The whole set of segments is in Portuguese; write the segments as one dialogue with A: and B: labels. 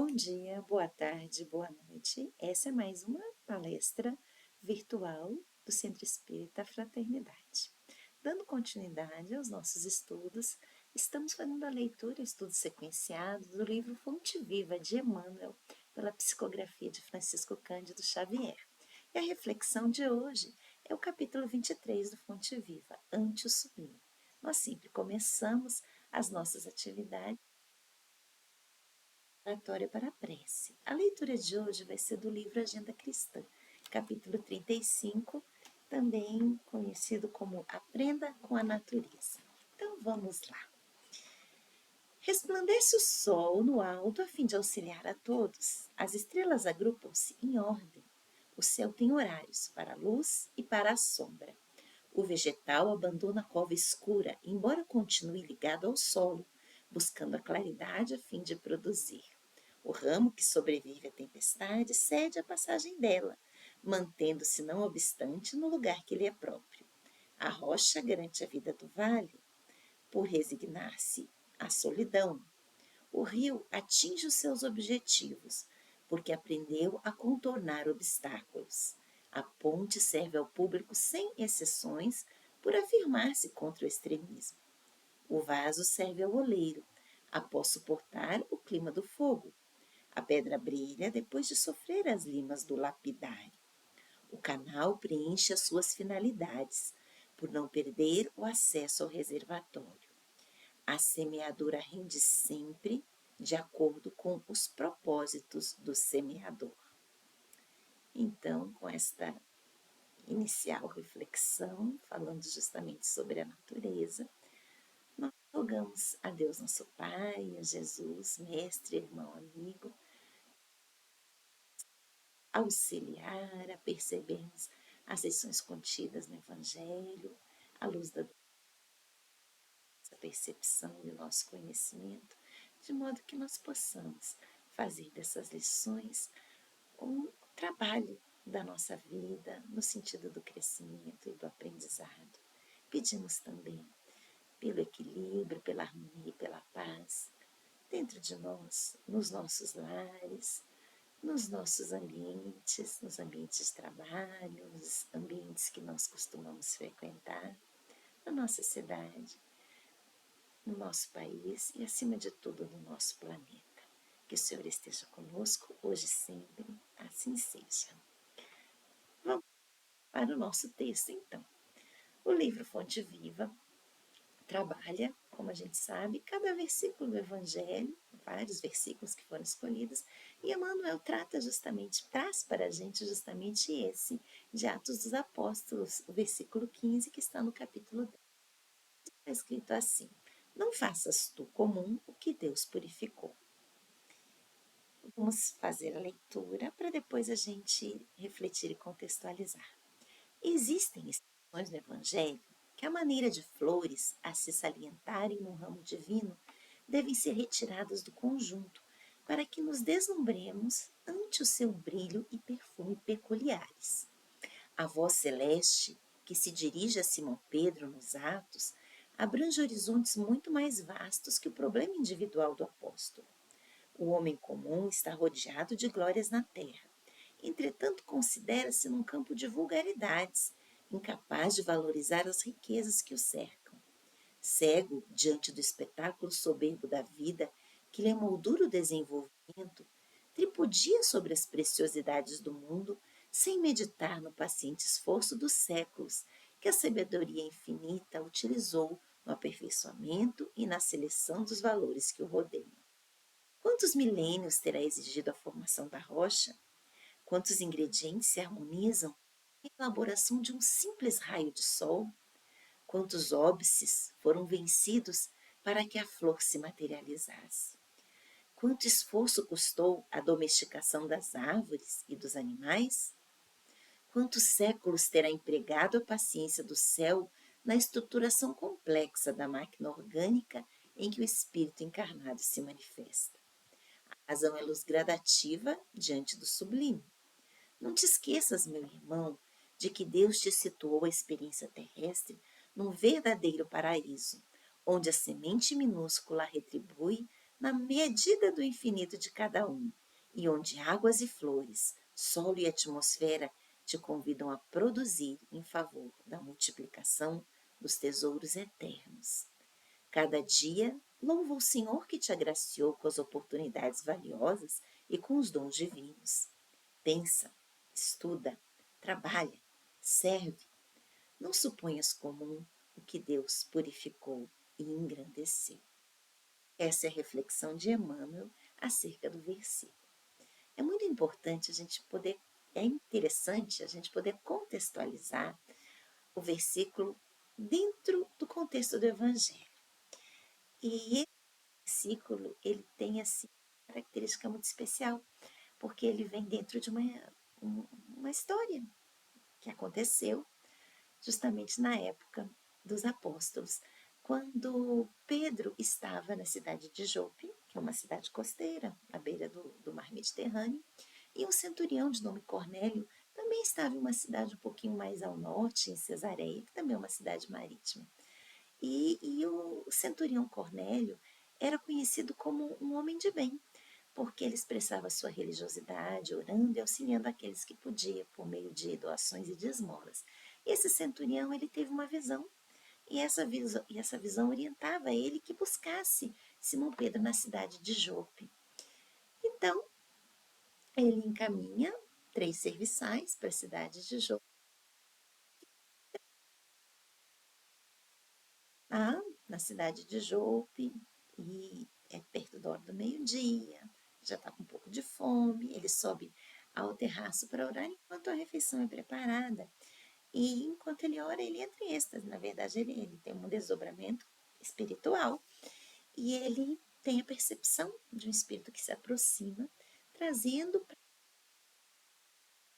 A: Bom dia, boa tarde, boa noite. Essa é mais uma palestra virtual do Centro Espírita Fraternidade. Dando continuidade aos nossos estudos, estamos fazendo a leitura e estudo sequenciado do livro Fonte Viva de Emmanuel, pela psicografia de Francisco Cândido Xavier. E a reflexão de hoje é o capítulo 23 do Fonte Viva, Ante o Sublime. Nós sempre começamos as nossas atividades oratória para a prece. A leitura de hoje vai ser do livro Agenda Cristã, capítulo 35, também conhecido como Aprenda com a Natureza. Então vamos lá. Resplandece o sol no alto a fim de auxiliar a todos. As estrelas agrupam-se em ordem. O céu tem horários para a luz e para a sombra. O vegetal abandona a cova escura, embora continue ligado ao solo, buscando a claridade a fim de produzir. O ramo que sobrevive à tempestade cede a passagem dela, mantendo-se, não obstante, no lugar que lhe é próprio. A rocha garante a vida do vale, por resignar-se à solidão. O rio atinge os seus objetivos, porque aprendeu a contornar obstáculos. A ponte serve ao público sem exceções, por afirmar-se contra o extremismo. O vaso serve ao oleiro, após suportar o clima do fogo. A pedra brilha depois de sofrer as limas do lapidário. O canal preenche as suas finalidades, por não perder o acesso ao reservatório. A semeadura rende sempre de acordo com os propósitos do semeador. Então, com esta inicial reflexão, falando justamente sobre a natureza, nós rogamos a Deus nosso Pai, a Jesus, mestre, irmão, amigo, auxiliar a percebermos as lições contidas no Evangelho, à luz da nossa percepção e do nosso conhecimento, de modo que nós possamos fazer dessas lições um trabalho da nossa vida no sentido do crescimento e do aprendizado. Pedimos também pelo equilíbrio, pela harmonia e pela paz dentro de nós, nos nossos lares, nos nossos ambientes, nos ambientes de trabalho, nos ambientes que nós costumamos frequentar, na nossa cidade, no nosso país e, acima de tudo, no nosso planeta. Que o Senhor esteja conosco, hoje e sempre, assim seja. Vamos para o nosso texto, então. O livro Fonte Viva trabalha, como a gente sabe, cada versículo do Evangelho, vários versículos que foram escolhidos, e Emmanuel traz para a gente justamente esse, de Atos dos Apóstolos, o versículo 15, que está no capítulo 10. Está escrito assim: não faças tu comum o que Deus purificou. Vamos fazer a leitura para depois a gente refletir e contextualizar. Existem expressões no Evangelho que, à maneira de flores a se salientarem no ramo divino, devem ser retiradas do conjunto, para que nos deslumbremos ante o seu brilho e perfume peculiares. A voz celeste, que se dirige a Simão Pedro nos Atos, abrange horizontes muito mais vastos que o problema individual do apóstolo. O homem comum está rodeado de glórias na terra. Entretanto, considera-se num campo de vulgaridades, incapaz de valorizar as riquezas que o cercam. Cego diante do espetáculo soberbo da vida que lhe moldura o desenvolvimento, tripudia sobre as preciosidades do mundo, sem meditar no paciente esforço dos séculos que a sabedoria infinita utilizou no aperfeiçoamento e na seleção dos valores que o rodeiam. Quantos milênios terá exigido a formação da rocha? Quantos ingredientes se harmonizam na elaboração de um simples raio de sol? Quantos óbices foram vencidos para que a flor se materializasse? Quanto esforço custou a domesticação das árvores e dos animais? Quantos séculos terá empregado a paciência do céu na estruturação complexa da máquina orgânica em que o espírito encarnado se manifesta? A razão é luz gradativa diante do sublime. Não te esqueças, meu irmão, de que Deus te situou a experiência terrestre num verdadeiro paraíso, onde a semente minúscula retribui na medida do infinito de cada um, e onde águas e flores, solo e atmosfera te convidam a produzir em favor da multiplicação dos tesouros eternos. Cada dia, louva o Senhor que te agraciou com as oportunidades valiosas e com os dons divinos. Pensa, estuda, trabalha, serve. Não suponhas comum o que Deus purificou e engrandeceu. Essa é a reflexão de Emmanuel acerca do versículo. É muito importante a gente poder, é interessante a gente poder contextualizar o versículo dentro do contexto do Evangelho. E esse versículo, ele tem assim, uma característica muito especial, porque ele vem dentro de uma história que aconteceu justamente na época dos apóstolos, quando Pedro estava na cidade de Jope, que é uma cidade costeira, à beira do mar Mediterrâneo, e um centurião de nome Cornélio também estava em uma cidade um pouquinho mais ao norte, em Cesareia, que também é uma cidade marítima. E o centurião Cornélio era conhecido como um homem de bem, porque ele expressava sua religiosidade, orando e auxiliando aqueles que podia, por meio de doações e de esmolas. Esse centurião ele teve uma visão, e essa visão orientava ele que buscasse Simão Pedro na cidade de Jope. Então, ele encaminha 3 serviçais para a cidade de Jope, lá na cidade de Jope, e é perto da hora do meio-dia, já está com um pouco de fome, ele sobe ao terraço para orar enquanto a refeição é preparada. E enquanto ele ora, ele entra em êxtase. Na verdade, ele tem um desdobramento espiritual e ele tem a percepção de um espírito que se aproxima, trazendo. A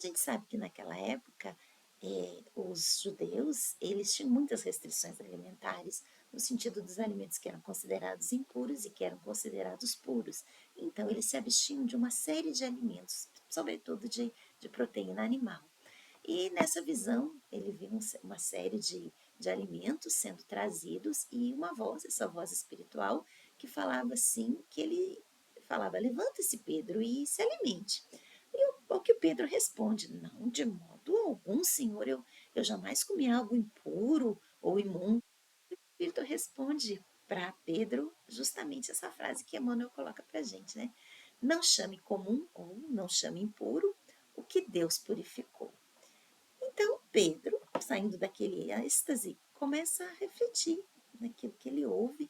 A: gente sabe que naquela época os judeus eles tinham muitas restrições alimentares, no sentido dos alimentos que eram considerados impuros e que eram considerados puros. Então, eles se abstinham de uma série de alimentos, sobretudo de proteína animal. E nessa visão, ele viu uma série de alimentos sendo trazidos e uma voz, essa voz espiritual, que falava assim, que ele falava, levanta-se Pedro e se alimente. E o que Pedro responde, não, de modo algum, Senhor, eu jamais comi algo impuro ou imundo. O Espírito responde para Pedro justamente essa frase que Emmanuel coloca para a gente, né? Não chame comum ou não chame impuro o que Deus purificou. Então, Pedro, saindo daquele êxtase, começa a refletir naquilo que ele ouve,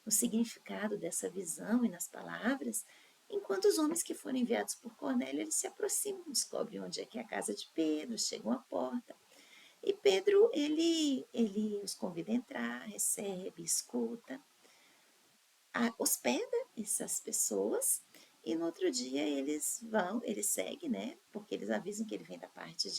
A: no significado dessa visão e nas palavras, enquanto os homens que foram enviados por Cornélio, eles se aproximam, descobrem onde é que é a casa de Pedro, chegam à porta. E Pedro, ele os convida a entrar, recebe, escuta, hospeda essas pessoas e no outro dia eles seguem, né? Porque eles avisam que ele vem da parte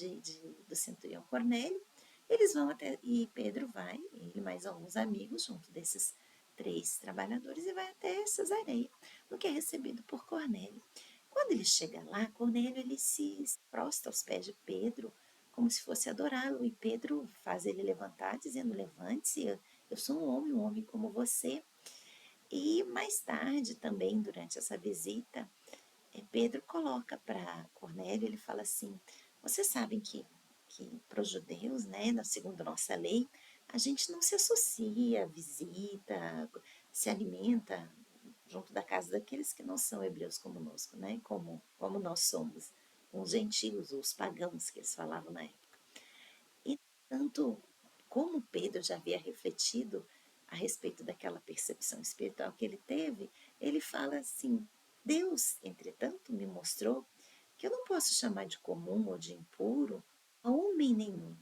A: do centurião Cornélio. Eles vão até, e Pedro vai, ele mais alguns amigos, junto desses 3 trabalhadores, e vai até Cesareia, no que é recebido por Cornélio. Quando ele chega lá, Cornélio ele se prostra aos pés de Pedro, como se fosse adorá-lo, e Pedro faz ele levantar, dizendo: Levante-se, eu sou um homem como você. E mais tarde, também durante essa visita, Pedro coloca para Cornélio, ele fala assim: vocês sabem que para os judeus, né, segundo a nossa lei, a gente não se associa, visita, se alimenta junto da casa daqueles que não são hebreus conosco, né, como nós somos, os gentios, os pagãos que eles falavam na época. E tanto como Pedro já havia refletido a respeito daquela percepção espiritual que ele teve, ele fala assim: Deus, entretanto, me mostrou que eu não posso chamar de comum ou de impuro a homem nenhum,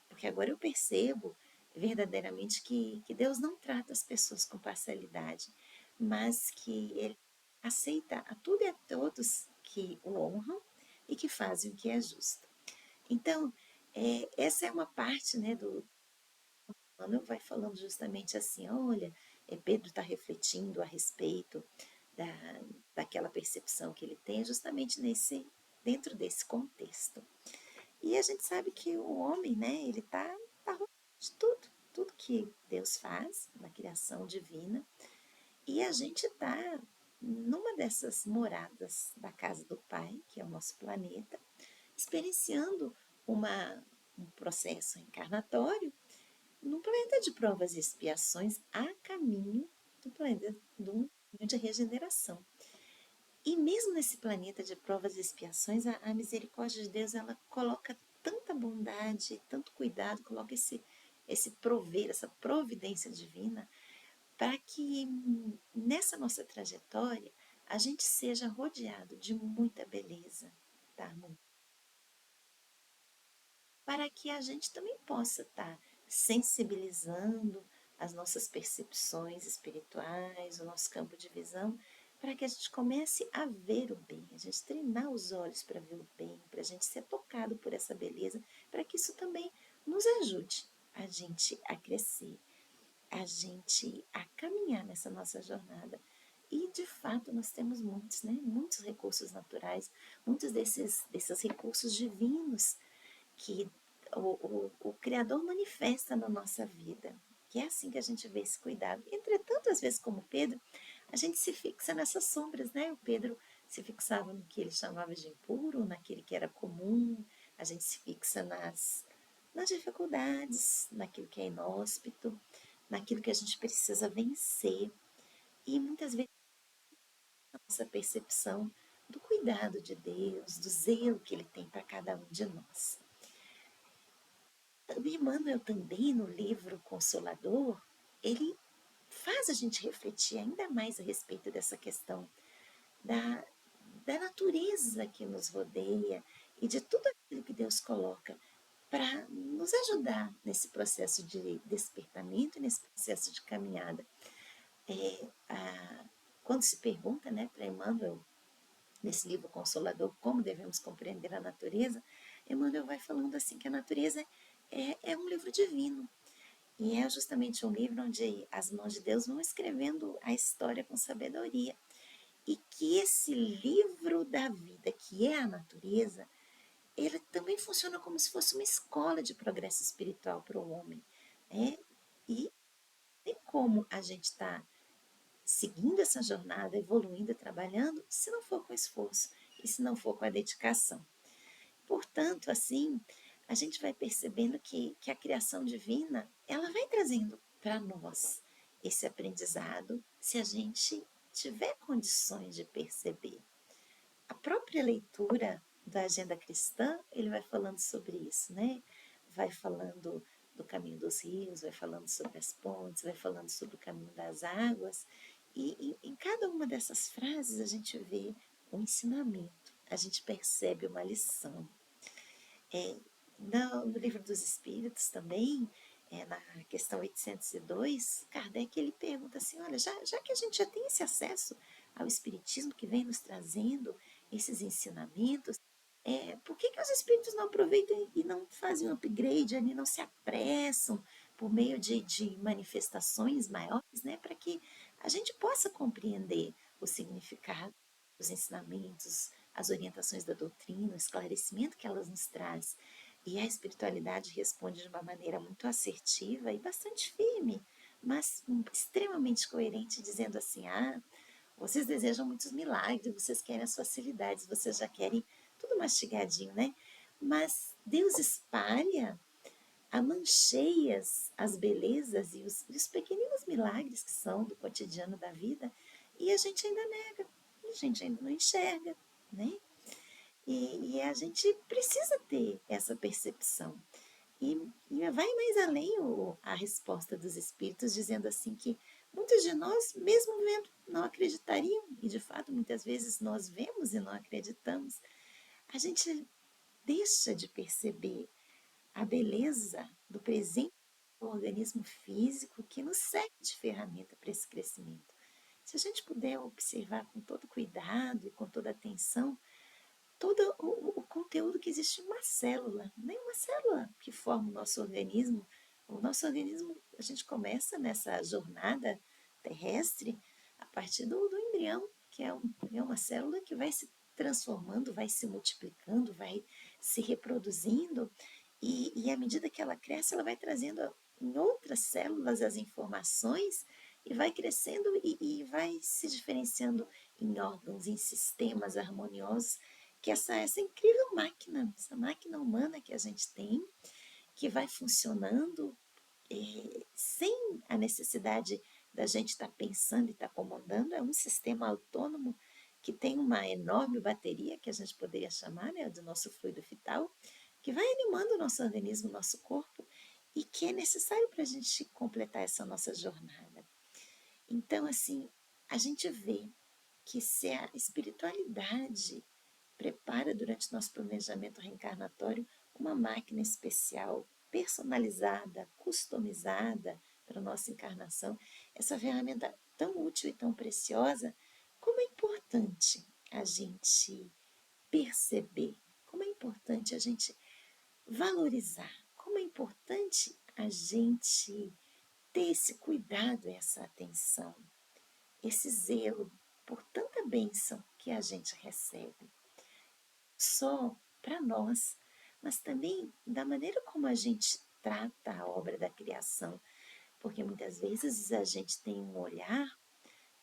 A: porque agora eu percebo verdadeiramente que Deus não trata as pessoas com parcialidade, mas que Ele aceita a tudo e a todos que o honram e que fazem o que é justo. Então, essa é uma parte, né, do Manuel vai falando justamente assim, olha, Pedro está refletindo a respeito da, daquela percepção que ele tem, justamente dentro desse contexto. E a gente sabe que o homem, né, ele tá de tudo que Deus faz na criação divina, e a gente está numa dessas moradas da casa do Pai, que é o nosso planeta, experienciando um processo encarnatório num planeta de provas e expiações a caminho do planeta do de regeneração. E mesmo nesse planeta de provas e expiações, a misericórdia de Deus ela coloca tanta bondade, tanto cuidado, coloca esse prover, essa providência divina, para que nessa nossa trajetória a gente seja rodeado de muita beleza, tá? Para que a gente também possa estar sensibilizando as nossas percepções espirituais, o nosso campo de visão, para que a gente comece a ver o bem, a gente treinar os olhos para ver o bem, para a gente ser tocado por essa beleza, para que isso também nos ajude a gente a crescer, a gente a caminhar nessa nossa jornada. E de fato nós temos muitos, né? Muitos recursos naturais, muitos desses recursos divinos que o Criador manifesta na nossa vida. Que é assim que a gente vê esse cuidado. Entretanto, às vezes, como Pedro, a gente se fixa nessas sombras, né? O Pedro se fixava no que ele chamava de impuro, naquele que era comum, a gente se fixa nas dificuldades, naquilo que é inóspito, naquilo que a gente precisa vencer. E muitas vezes a nossa percepção do cuidado de Deus, do zelo que Ele tem para cada um de nós. O Emmanuel também, no livro Consolador, ele faz a gente refletir ainda mais a respeito dessa questão da, da natureza que nos rodeia e de tudo aquilo que Deus coloca para nos ajudar nesse processo de despertamento e nesse processo de caminhada. É, quando se pergunta, né, para Emmanuel, nesse livro Consolador, como devemos compreender a natureza, Emmanuel vai falando assim que a natureza é um livro divino. E é justamente um livro onde as mãos de Deus vão escrevendo a história com sabedoria. E que esse livro da vida, que é a natureza, ele também funciona como se fosse uma escola de progresso espiritual para o homem. Né? E tem como a gente estar seguindo essa jornada, evoluindo e trabalhando, se não for com esforço e se não for com a dedicação. Portanto, assim, a gente vai percebendo que a criação divina, ela vai trazendo para nós esse aprendizado, se a gente tiver condições de perceber. A própria leitura da agenda cristã, ele vai falando sobre isso, né? Vai falando do caminho dos rios, vai falando sobre as pontes, vai falando sobre o caminho das águas. E em cada uma dessas frases a gente vê um ensinamento, a gente percebe uma lição. É, no livro dos Espíritos também, na questão 802, Kardec ele pergunta assim, olha, já que a gente já tem esse acesso ao Espiritismo que vem nos trazendo esses ensinamentos, por que os Espíritos não aproveitam e não fazem um upgrade ali, não se apressam por meio de manifestações maiores, né, para que a gente possa compreender o significado dos ensinamentos, as orientações da doutrina, o esclarecimento que elas nos traz. E a espiritualidade responde de uma maneira muito assertiva e bastante firme, mas extremamente coerente, dizendo assim: vocês desejam muitos milagres, vocês querem as facilidades, vocês já querem tudo mastigadinho, né? Mas Deus espalha a mancheias as belezas e os pequeninos milagres que são do cotidiano da vida, e a gente ainda nega, a gente ainda não enxerga, né? E a gente precisa ter essa percepção. E vai mais além a resposta dos espíritos, dizendo assim que muitos de nós, mesmo vendo, não acreditariam, e de fato muitas vezes nós vemos e não acreditamos. A gente deixa de perceber a beleza do presente do organismo físico que nos serve de ferramenta para esse crescimento. Se a gente puder observar com todo cuidado e com toda atenção todo o conteúdo que existe em uma célula, nem uma célula que forma o nosso organismo. O nosso organismo, a gente começa nessa jornada terrestre a partir do embrião, que é uma célula que vai se transformando, vai se multiplicando, vai se reproduzindo, e à medida que ela cresce, ela vai trazendo em outras células as informações e vai crescendo e vai se diferenciando em órgãos, em sistemas harmoniosos, que essa incrível máquina, essa máquina humana que a gente tem, que vai funcionando sem a necessidade da gente estar pensando e estar comandando, é um sistema autônomo que tem uma enorme bateria, que a gente poderia chamar, né, do nosso fluido vital, que vai animando o nosso organismo, o nosso corpo, e que é necessário para a gente completar essa nossa jornada. Então, assim, a gente vê que se a espiritualidade prepara durante o nosso planejamento reencarnatório uma máquina especial, personalizada, customizada para a nossa encarnação, essa ferramenta tão útil e tão preciosa, como é importante a gente perceber, como é importante a gente valorizar, como é importante a gente ter esse cuidado, essa atenção, esse zelo por tanta bênção que a gente recebe, só para nós, mas também da maneira como a gente trata a obra da criação, porque muitas vezes a gente tem um olhar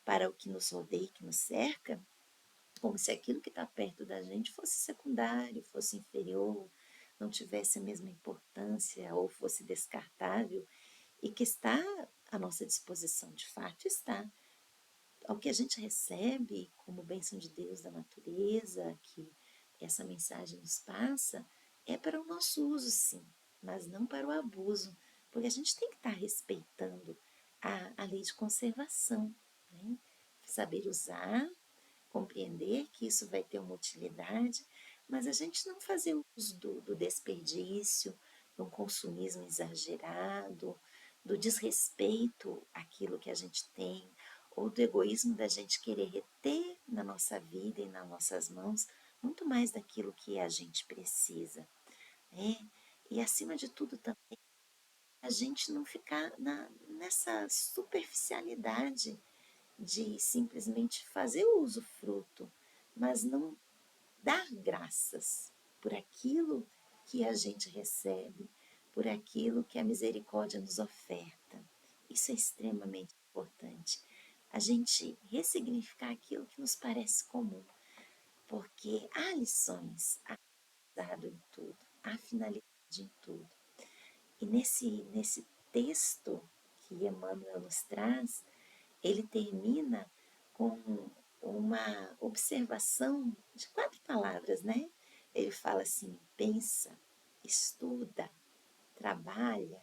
A: para o que nos rodeia e que nos cerca, como se aquilo que está perto da gente fosse secundário, fosse inferior, não tivesse a mesma importância ou fosse descartável, e que está à nossa disposição, de fato está. Ao que a gente recebe como bênção de Deus da natureza, que essa mensagem nos passa, é para o nosso uso, sim, mas não para o abuso, porque a gente tem que estar respeitando a lei de conservação, né? Saber usar, compreender que isso vai ter uma utilidade, mas a gente não fazer uso do desperdício, do consumismo exagerado, do desrespeito àquilo que a gente tem, ou do egoísmo da gente querer reter na nossa vida e nas nossas mãos muito mais daquilo que a gente precisa, né? E acima de tudo também a gente não ficar nessa superficialidade de simplesmente fazer o usufruto, mas não dar graças por aquilo que a gente recebe, por aquilo que a misericórdia nos oferta. Isso é extremamente importante. A gente ressignificar aquilo que nos parece comum, porque há lições, há dado em tudo, há finalidade em tudo. E nesse texto que Emmanuel nos traz, ele termina com uma observação de 4 palavras, né? Ele fala assim: pensa, estuda, trabalha,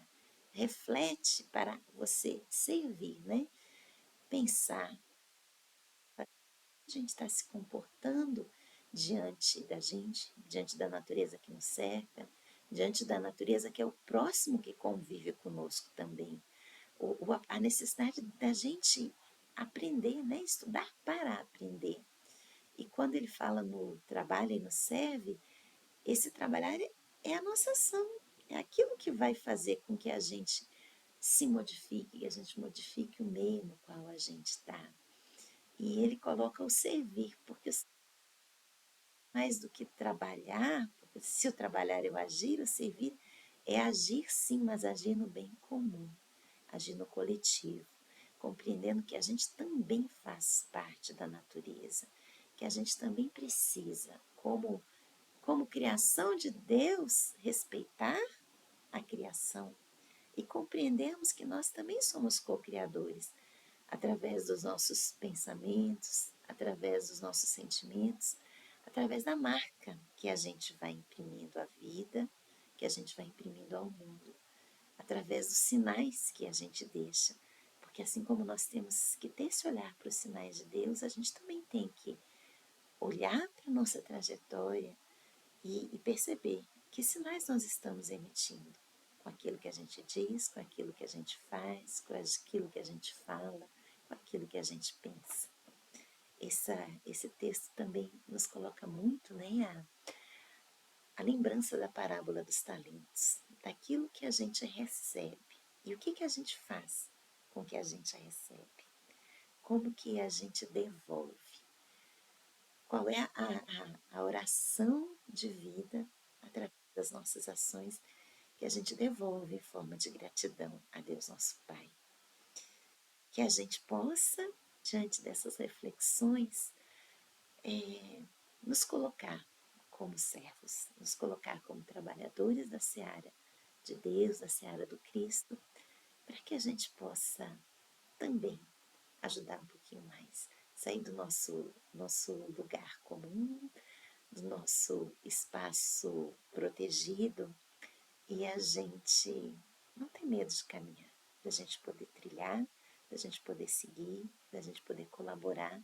A: reflete para você servir, né? Pensar, a gente está se comportando diante da gente, diante da natureza que nos cerca, diante da natureza que é o próximo que convive conosco também. A necessidade da gente aprender, né? Estudar para aprender. E quando ele fala no trabalho e no serve, esse trabalhar é a nossa ação, é aquilo que vai fazer com que a gente se modifique, que a gente modifique o meio no qual a gente está. E ele coloca o servir, porque mais do que trabalhar, porque se o trabalhar é o agir, o servir é agir sim, mas agir no bem comum, agir no coletivo, compreendendo que a gente também faz parte da natureza, que a gente também precisa, como criação de Deus, respeitar a criação e compreendermos que nós também somos co-criadores através dos nossos pensamentos, através dos nossos sentimentos, através da marca que a gente vai imprimindo à vida, que a gente vai imprimindo ao mundo, através dos sinais que a gente deixa. Porque assim como nós temos que ter esse olhar para os sinais de Deus, a gente também tem que olhar para a nossa trajetória e perceber que sinais nós estamos emitindo com aquilo que a gente diz, com aquilo que a gente faz, com aquilo que a gente fala, com aquilo que a gente pensa. Esse texto também nos coloca muito, né, a lembrança da parábola dos talentos, daquilo que a gente recebe e o que a gente faz com o que a gente recebe, como que a gente devolve, qual é a oração de vida através das nossas ações que a gente devolve em forma de gratidão a Deus nosso Pai. Que a gente possa, diante dessas reflexões, nos colocar como servos, nos colocar como trabalhadores da seara de Deus, da seara do Cristo, para que a gente possa também ajudar um pouquinho mais, sair do nosso lugar comum, do nosso espaço protegido e a gente não ter medo de caminhar, da gente poder trilhar, da gente poder seguir, da gente poder colaborar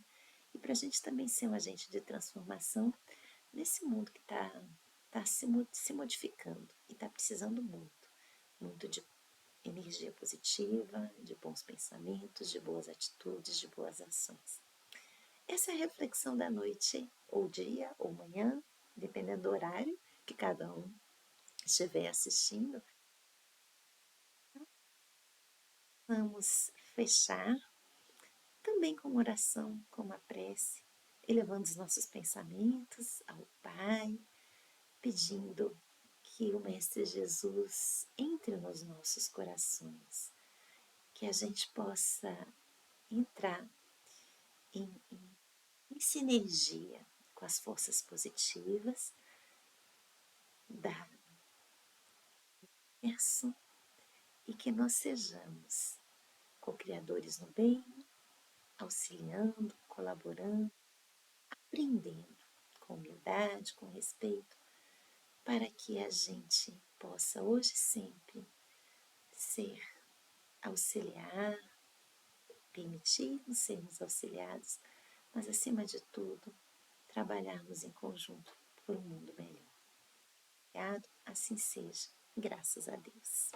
A: e para a gente também ser um agente de transformação nesse mundo que tá se modificando e está precisando muito, muito de energia positiva, de bons pensamentos, de boas atitudes, de boas ações. Essa é a reflexão da noite, ou dia, ou manhã, dependendo do horário que cada um estiver assistindo. Vamos fechar também com uma oração, com uma prece, elevando os nossos pensamentos ao Pai, pedindo que o Mestre Jesus entre nos nossos corações, que a gente possa entrar em sinergia com as forças positivas da universo e que nós sejamos co-criadores no bem, auxiliando, colaborando, aprendendo com humildade, com respeito, para que a gente possa hoje e sempre ser auxiliar, permitirmos sermos auxiliados, mas acima de tudo, trabalharmos em conjunto por um mundo melhor. Obrigado, assim seja, graças a Deus.